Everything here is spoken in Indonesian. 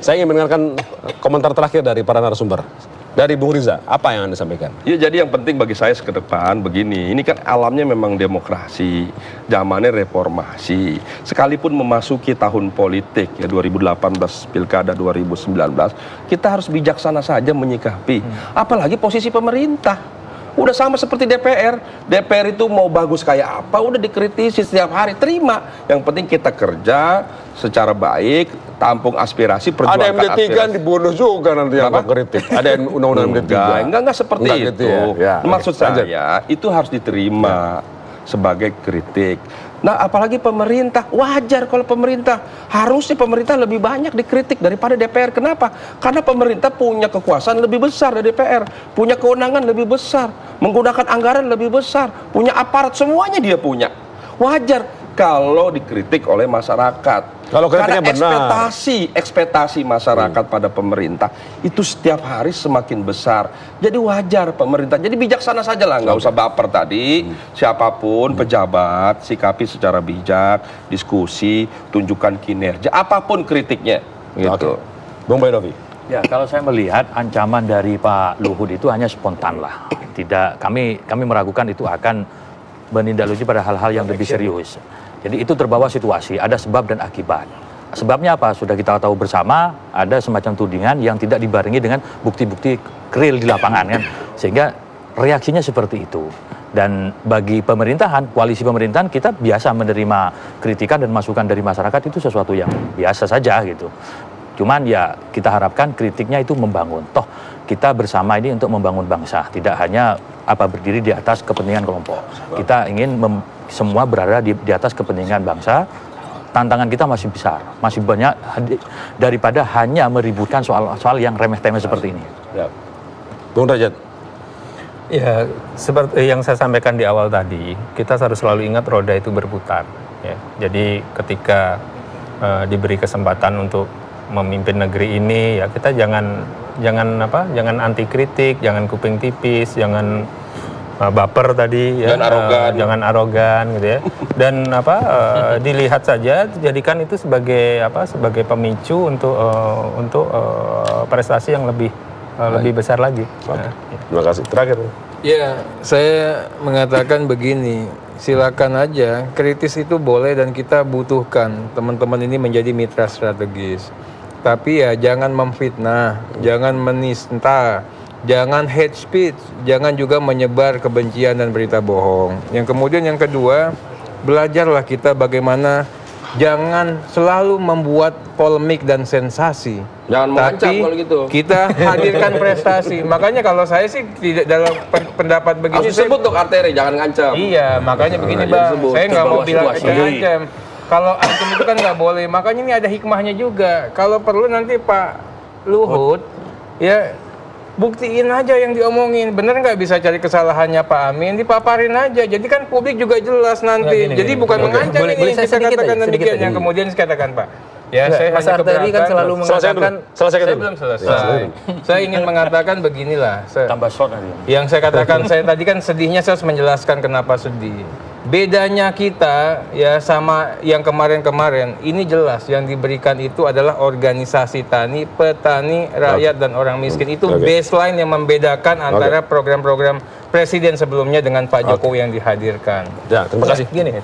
Saya ingin mendengarkan komentar terakhir dari para narasumber. Dari Bung Riza, apa yang Anda sampaikan? Ya, jadi yang penting bagi saya ke depan begini, ini kan alamnya memang demokrasi, zamannya reformasi. Sekalipun memasuki tahun politik ya 2018 Pilkada 2019, kita harus bijaksana saja menyikapi. Apalagi posisi pemerintah. Udah sama seperti DPR. DPR itu mau bagus kayak apa, udah dikritisi setiap hari, terima. Yang penting kita kerja secara baik, tampung aspirasi, perjuangkan ada MD3 aspirasi. Dibunuh juga nanti yang kritik. Ada undang-undang MD3. Enggak seperti itu. Gitu ya. Maksud saya, itu harus diterima sebagai kritik. Nah, apalagi pemerintah, wajar kalau pemerintah, harusnya pemerintah lebih banyak dikritik daripada DPR. Kenapa? Karena pemerintah punya kekuasaan lebih besar dari DPR, punya kewenangan lebih besar, menggunakan anggaran lebih besar, punya aparat, semuanya dia punya. Wajar kalau dikritik oleh masyarakat. Kalau kritiknya karena benar. ekspektasi masyarakat pada pemerintah itu setiap hari semakin besar. Jadi wajar pemerintah. Jadi bijaksana saja lah, nggak usah baper tadi. Siapapun pejabat sikapi secara bijak, diskusi, tunjukkan kinerja, apapun kritiknya. Gitu. Bung Baidowi. Ya, kalau saya melihat ancaman dari Pak Luhut itu hanya spontan lah. Tidak, kami meragukan itu akan menindaklanjuti pada hal-hal yang lebih serius. Jadi itu terbawa situasi, ada sebab dan akibat. Sebabnya apa? Sudah kita tahu bersama, ada semacam tudingan yang tidak dibarengi dengan bukti-bukti real di lapangan kan. Sehingga reaksinya seperti itu. Dan bagi pemerintahan, koalisi pemerintahan, kita biasa menerima kritikan dan masukan dari masyarakat itu sesuatu yang biasa saja gitu. Cuman ya kita harapkan kritiknya itu membangun. Toh kita bersama ini untuk membangun bangsa, tidak hanya berdiri di atas kepentingan kelompok. Kita ingin semua berada di atas kepentingan bangsa. Tantangan kita masih besar, masih banyak daripada hanya meributkan soal yang remeh-temeh seperti ini. Ya. Bung Derajat. Ya, seperti yang saya sampaikan di awal tadi, kita harus selalu ingat roda itu berputar. Ya. Jadi ketika diberi kesempatan untuk memimpin negeri ini, ya kita jangan anti kritik, jangan kuping tipis, jangan baper tadi, ya, jangan arogan gitu ya. Dan dilihat saja, jadikan itu sebagai pemicu untuk prestasi yang lebih besar lagi. Nah, terima kasih. Terakhir. Ya, saya mengatakan begini, silakan aja, kritis itu boleh dan kita butuhkan teman-teman ini menjadi mitra strategis. Tapi ya jangan memfitnah, jangan menista, jangan hate speech, jangan juga menyebar kebencian dan berita bohong. Yang kemudian yang kedua, belajarlah kita bagaimana jangan selalu membuat polemik dan sensasi. Jangan mengancam tapi kalau gitu. Kita hadirkan prestasi. Makanya kalau saya sih tidak dalam pendapat begini. Harus disebut dong arteri, jangan ngancam. Iya, makanya begini Bang, saya nggak mau bilang ngancam. Kalau antum itu kan nggak boleh, makanya ini ada hikmahnya juga. Kalau perlu nanti Pak Luhut, ya buktiin aja yang diomongin. Bener nggak bisa cari kesalahannya Pak Amin, dipaparin aja. Jadi kan publik juga jelas nanti. Jadi bukan mengancam ini yang bisa katakan demikian. Yang kemudian saya katakan Pak. Ya, saya Mas Arteri kan selalu mengatakan saya belum selesai. Saya ingin mengatakan beginilah. Tambah short nanti. Yang saya katakan, saya tadi kan sedihnya saya harus menjelaskan kenapa sedih. Bedanya kita ya sama yang kemarin-kemarin, ini jelas yang diberikan itu adalah organisasi tani, petani, rakyat dan orang miskin. Itu baseline yang membedakan antara program-program presiden sebelumnya dengan Pak Jokowi yang dihadirkan. Ya, terima kasih. Gini.